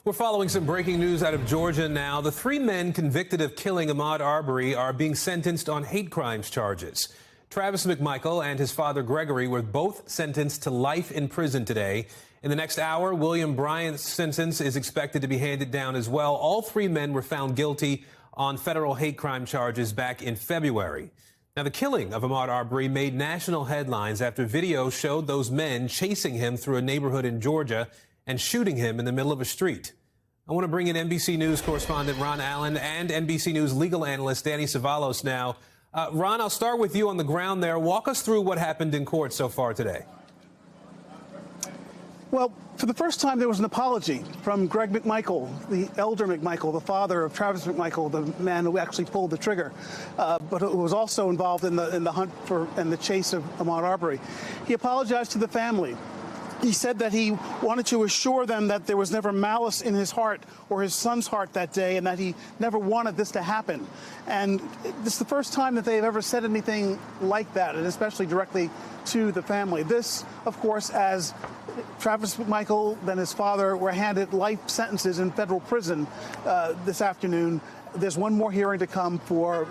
We're following some breaking news out of Georgia now. The three men convicted of killing Ahmaud Arbery are being sentenced on hate crimes charges. Travis McMichael and his father Gregory were both sentenced to life in prison today. In the next hour, William Bryant's sentence is expected to be handed down as well. All three men were found guilty on federal hate crime charges back in February. Now, the killing of Ahmaud Arbery made national headlines after video showed those men chasing him through a neighborhood in Georgia and shooting him in the middle of a street. I want to bring in NBC News correspondent Ron Allen and NBC News legal analyst Danny Cevallos now. Ron, I'll start with you on the ground there. Walk us through what happened in court so far today. Well, for the first time, there was an apology from Greg McMichael, the elder McMichael, the father of Travis McMichael, the man who actually pulled the trigger, but who was also involved in the hunt for and the chase of Ahmaud Arbery. He apologized to the family. He said that he wanted to assure them that there was never malice in his heart or his son's heart that day, and that he never wanted this to happen. And this is the first time that they've ever said anything like that, and especially directly to the family. This, of course, as Travis McMichael and his father were handed life sentences in federal prison this afternoon. There's one more hearing to come for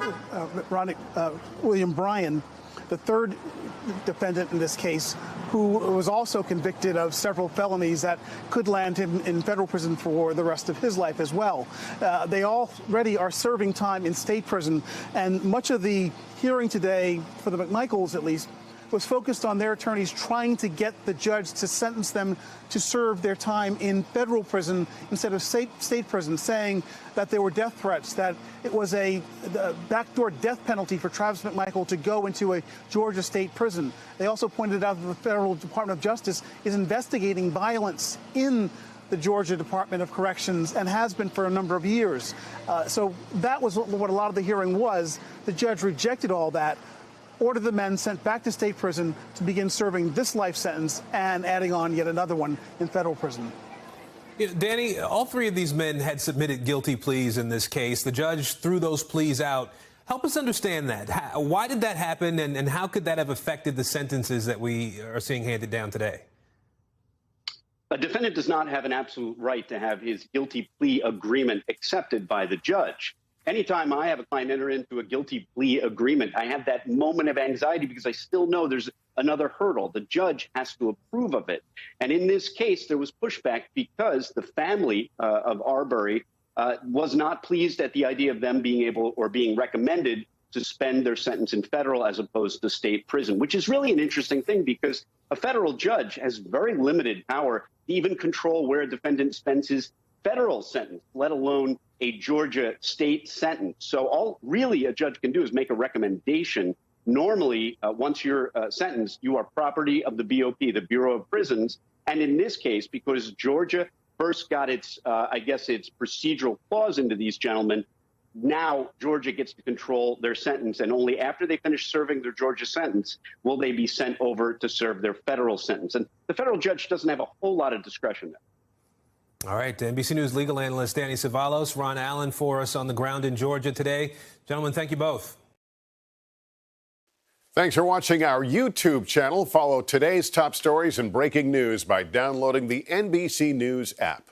William Bryan, the third defendant in this who was also convicted of several felonies that could land him in federal prison for the rest of his life as well. They already are serving time in state prison, and much of the hearing today, for the McMichaels at least, was focused on their attorneys trying to get the judge to sentence them to serve their time in federal prison instead of state prison, saying that there were death threats, that it was a backdoor death penalty for Travis McMichael to go into a Georgia state prison. They also pointed out that the Federal Department of Justice is investigating violence in the Georgia Department of Corrections and has been for a number of years. So that was what a lot of the hearing was. The judge rejected all that, ordered the men sent back to state prison to begin serving this life sentence and adding on yet another one in federal prison. Danny, all three of these men had submitted guilty pleas in this case. The judge threw those pleas out. Help us understand that. Why did that happen, and how could that have affected the sentences that we are seeing handed down today? A defendant does not have an absolute right to have his guilty plea agreement accepted by the judge. Anytime I have a client enter into a guilty plea agreement, I have that moment of anxiety because I still know there's another hurdle. The judge has to approve of it. And in this case, there was pushback because the family of Arbery was not pleased at the idea of them being able or being recommended to spend their sentence in federal as opposed to state prison, which is really an interesting thing because a federal judge has very limited power to even control where a defendant spends his federal sentence, let alone a Georgia state sentence. So all really a judge can do is make a recommendation. Normally, once you're sentenced, you are property of the BOP, the Bureau of Prisons. And in this case, because Georgia first got its, its procedural clause into these gentlemen, now Georgia gets to control their sentence. And only after they finish serving their Georgia sentence will they be sent over to serve their federal sentence. And the federal judge doesn't have a whole lot of discretion there. All right, NBC News legal analyst Danny Cevallos, Ron Allen for us on the ground in Georgia today. Gentlemen, thank you both. Thanks for watching our YouTube channel. Follow today's top stories and breaking news by downloading the NBC News app.